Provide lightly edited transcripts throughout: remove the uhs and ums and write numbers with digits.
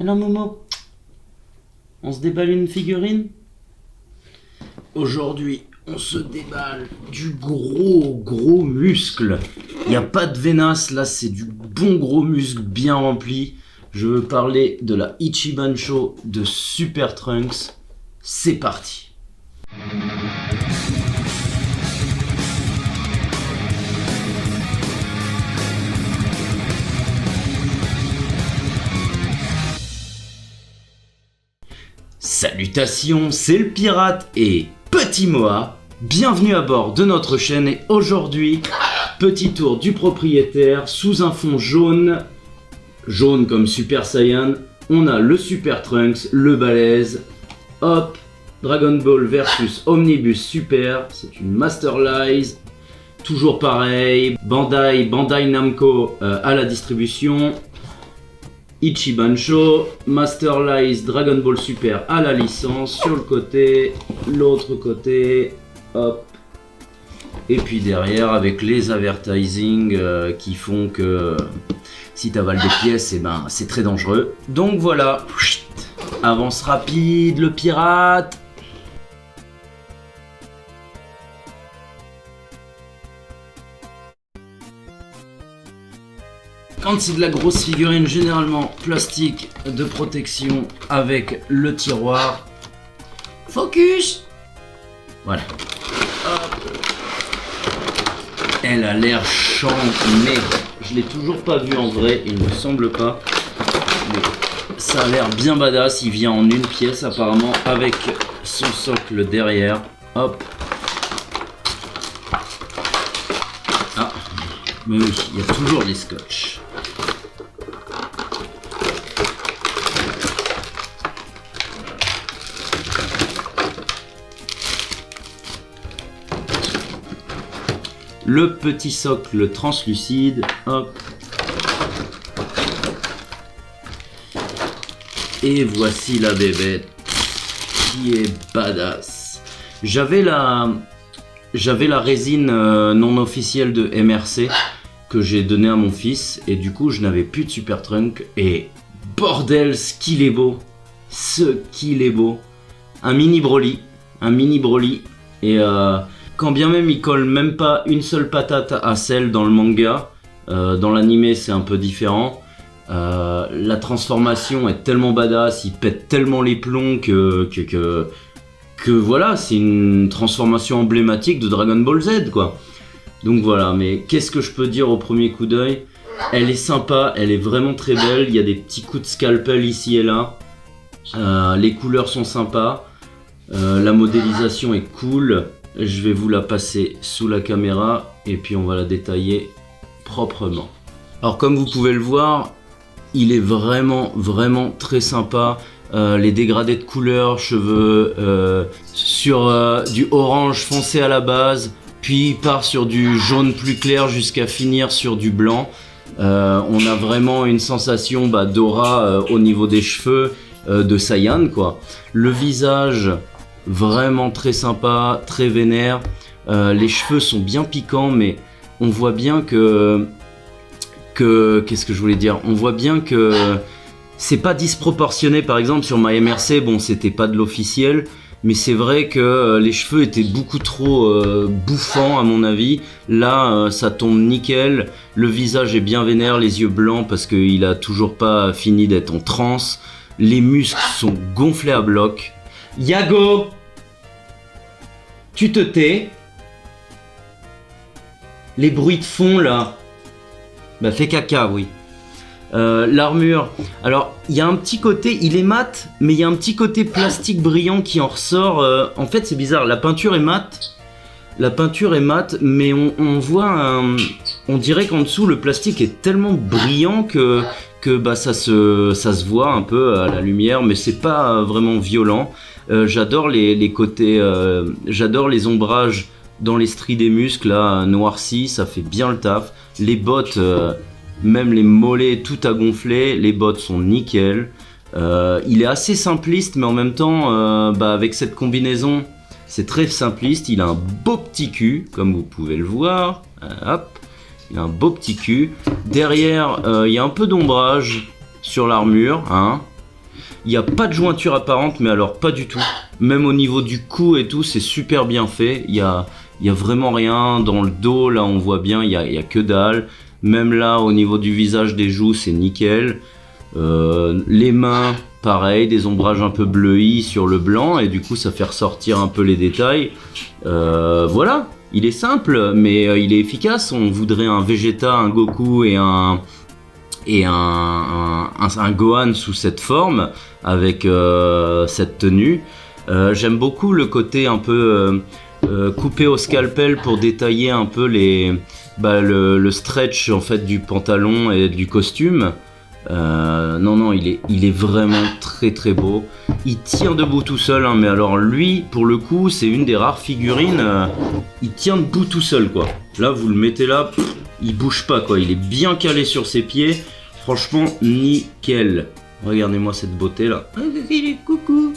Alors Momo, on se déballe une figurine? Aujourd'hui, on se déballe du gros muscle. Il n'y a pas de vénasse, là c'est du bon gros muscle bien rempli. Je veux parler de la Ichiban Show de Super Trunks. C'est parti. Salutations, c'est le pirate et Petit Moa. Bienvenue à bord de notre chaîne et aujourd'hui, petit tour du propriétaire sous un fond jaune comme Super Saiyan. On a le Super Trunks, le balèze. Hop, Dragon Ball versus Omnibus Super, c'est une Masterlize. Toujours pareil, Bandai Namco à la distribution. Ichiban Show, Masterlize Dragon Ball Super à la licence, sur le côté, l'autre côté, hop. Et puis derrière avec les advertising qui font que si t'avales des pièces, et ben c'est très dangereux. Donc voilà, avance rapide le pirate. Quand c'est de la grosse figurine, généralement plastique de protection avec le tiroir. Focus. Voilà. Hop. Elle a l'air chante, mais je l'ai toujours pas vue en vrai, il me semble pas. Mais ça a l'air bien badass, il vient en une pièce apparemment avec son socle derrière. Hop. Ah, mais oui, il y a toujours des scotch. Le petit socle translucide, hop. Et voici la bébête qui est badass. J'avais la résine non officielle de MRC que j'ai donnée à mon fils et du coup je n'avais plus de Super Trunk et bordel ce qu'il est beau. Un mini Broly et quand bien même il colle même pas une seule patate à celle dans le manga, dans l'animé c'est un peu différent. La transformation est tellement badass, il pète tellement les plombs que voilà, c'est une transformation emblématique de Dragon Ball Z quoi. Donc voilà, mais qu'est-ce que je peux dire au premier coup d'œil? Elle est sympa, elle est vraiment très belle, il y a des petits coups de scalpel ici et là. Les couleurs sont sympas, la modélisation est cool. Je vais vous la passer sous la caméra et puis on va la détailler proprement. Alors comme vous pouvez le voir, il est vraiment très sympa. Les dégradés de couleurs, cheveux sur du orange foncé à la base, puis il part sur du jaune plus clair jusqu'à finir sur du blanc. On a vraiment une sensation d'aura au niveau des cheveux de Saiyan quoi. Le visage vraiment très sympa, très vénère. Les cheveux sont bien piquants, mais on voit bien que qu'est-ce que je voulais dire? On voit bien que c'est pas disproportionné. Par exemple sur ma MRC, bon c'était pas de l'officiel, mais c'est vrai que les cheveux étaient beaucoup trop bouffants à mon avis. Là ça tombe nickel. Le visage est bien vénère, les yeux blancs parce qu'il a toujours pas fini d'être en transe. Les muscles sont gonflés à bloc. Yago, tu te tais. Les bruits de fond là, fais caca, oui. L'armure, alors il y a un petit côté, il est mat, mais il y a un petit côté plastique brillant qui en ressort. En fait, c'est bizarre. La peinture est mate, mais on voit on dirait qu'en dessous le plastique est tellement brillant que ça se voit un peu à la lumière, mais c'est pas vraiment violent. J'adore les côtés, j'adore les ombrages dans les stries des muscles là, noircis, ça fait bien le taf. Les bottes, même les mollets, tout a gonflé, les bottes sont nickel. Il est assez simpliste, mais en même temps, avec cette combinaison, c'est très simpliste. Il a un beau petit cul, comme vous pouvez le voir. Hop, il a un beau petit cul. Derrière, il y a un peu d'ombrage sur l'armure, hein. Il n'y a pas de jointure apparente, mais alors pas du tout. Même au niveau du cou et tout, c'est super bien fait. Il y a vraiment rien. Dans le dos, là, on voit bien, il y a que dalle. Même là, au niveau du visage des joues, c'est nickel. Les mains, pareil, des ombrages un peu bleuis sur le blanc. Et du coup, ça fait ressortir un peu les détails. Voilà, il est simple, mais il est efficace. On voudrait un Vegeta, un Goku et un Gohan sous cette forme, avec cette tenue. J'aime beaucoup le côté un peu coupé au scalpel pour détailler un peu le stretch en fait du pantalon et du costume. Non, il est vraiment très très beau. Il tient debout tout seul, hein, mais alors lui, pour le coup, c'est une des rares figurines. Il tient debout tout seul, quoi. Là, vous le mettez là, il bouge pas, quoi. Il est bien calé sur ses pieds. Franchement, nickel. Regardez-moi cette beauté là. Coucou,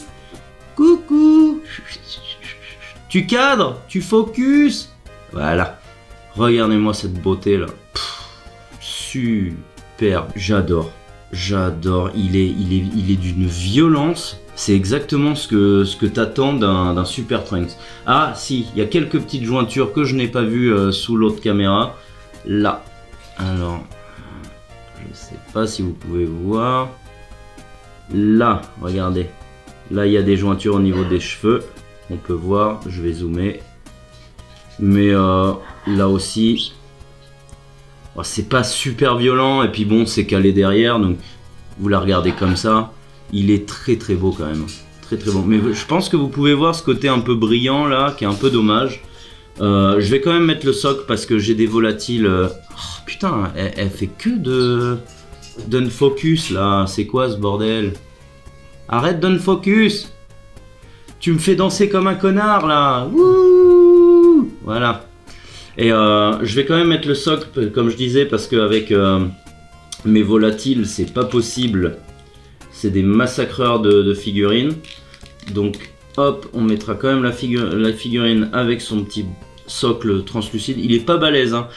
coucou. Tu cadres, tu focus. Voilà. Regardez-moi cette beauté là. Super. J'adore. Il est d'une violence. C'est exactement ce que t'attends d'un Super Trunks. Ah si, il y a quelques petites jointures que je n'ai pas vues sous l'autre caméra. Là. Alors, je sais pas si vous pouvez voir. Là, regardez. Là, il y a des jointures au niveau des cheveux. On peut voir, je vais zoomer. Mais là aussi, c'est pas super violent. Et puis bon, c'est calé derrière. Donc, vous la regardez comme ça. Il est très très beau quand même. Très très beau. Mais je pense que vous pouvez voir ce côté un peu brillant là, qui est un peu dommage. Je vais quand même mettre le soc parce que j'ai des volatiles. Oh, putain, elle fait que d'unfocus là. C'est quoi ce bordel? Arrête d'unfocus. Tu me fais danser comme un connard là. Wouh. Voilà. Et je vais quand même mettre le soc comme je disais parce qu'avec mes volatiles c'est pas possible. C'est des massacreurs de figurines. Donc hop, on mettra quand même la figurine avec son petit socle translucide. Il est pas balèze, hein.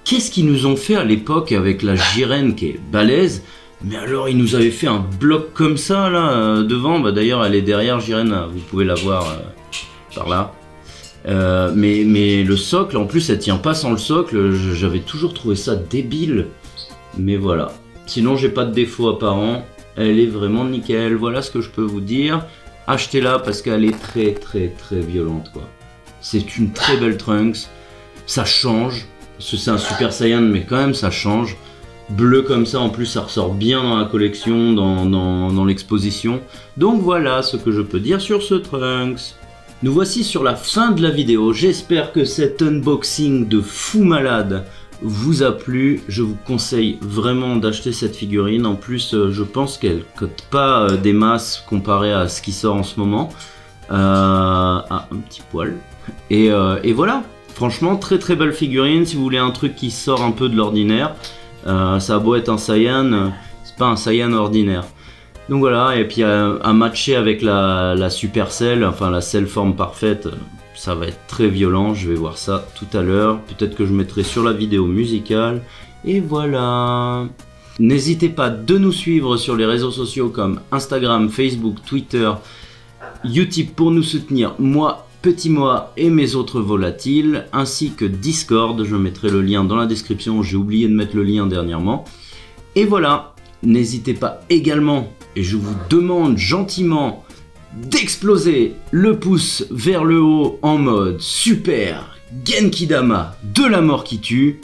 Qu'est-ce qu'ils nous ont fait à l'époque avec la Jiren qui est balèze? Mais alors ils nous avaient fait un bloc comme ça là devant. Bah, d'ailleurs elle est derrière Jiren, vous pouvez la voir par là. Mais le socle, en plus elle tient pas sans le socle. J'avais toujours trouvé ça débile. Mais voilà. Sinon j'ai pas de défaut apparent. Elle est vraiment nickel. Voilà ce que je peux vous dire. Achetez-la parce qu'elle est très très très violente quoi. C'est une très belle Trunks. Ça change. Parce que c'est un Super Saiyan mais quand même ça change. Bleu comme ça en plus ça ressort bien dans la collection, dans l'exposition. Donc voilà ce que je peux dire sur ce Trunks. Nous voici sur la fin de la vidéo. J'espère que cet unboxing de fou malade vous a plu. Je vous conseille vraiment d'acheter cette figurine. En plus je pense qu'elle cote pas des masses comparé à ce qui sort en ce moment. Un petit poil. Et voilà. Franchement très très belle figurine. Si vous voulez un truc qui sort un peu de l'ordinaire. Ça a beau être un Saiyan, c'est pas un Saiyan ordinaire. Donc voilà, et puis à matcher avec la Super Cell, enfin la Cell forme parfaite, ça va être très violent. Je vais voir ça tout à l'heure. Peut-être que je mettrai sur la vidéo musicale. Et voilà. N'hésitez pas de nous suivre sur les réseaux sociaux comme Instagram, Facebook, Twitter, YouTube pour nous soutenir, moi, Petit Moa et mes autres volatiles, ainsi que Discord. Je mettrai le lien dans la description, j'ai oublié de mettre le lien dernièrement. Et voilà, n'hésitez pas également, et je vous demande gentiment d'exploser le pouce vers le haut en mode super Genkidama de la mort qui tue.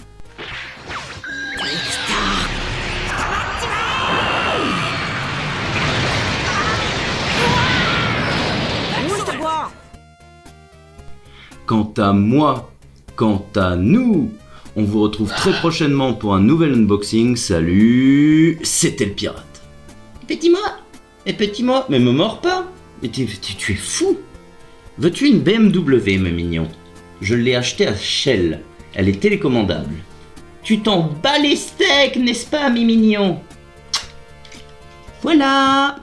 Quant à moi, quant à nous, on vous retrouve très prochainement pour un nouvel unboxing. Salut, c'était le pirate. Petit moi, mais me mords pas. Mais tu es fou. Veux-tu une BMW, mon mignon? Je l'ai achetée à Shell. Elle est télécommandable. Tu t'en bats les steaks, n'est-ce pas, mi mignon? Voilà.